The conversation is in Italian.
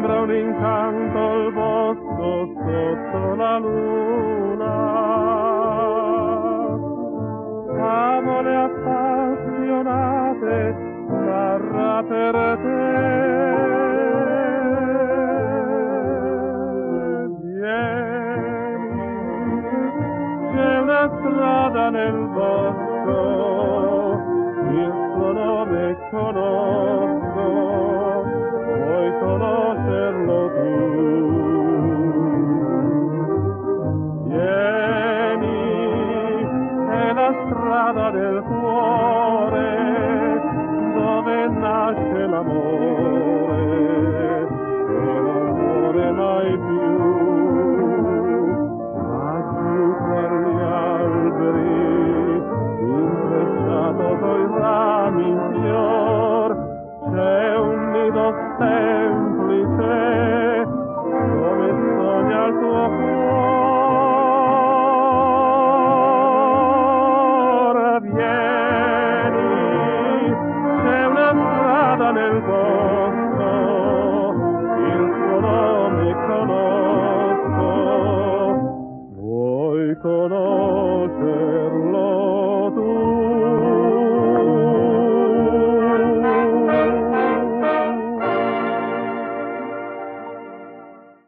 sembra un incanto il bosco sotto la luna. Favole appassionate narra per te. Vieni, c'è una strada nel bosco, il suo nome conosco, vuoi conoscerlo tu? Vieni, è la strada del cuore, dove nasce l'amore, e non muore mai più. Laggiù per gli alberi, intrecciato coi rami in fior, c'è un nido stelle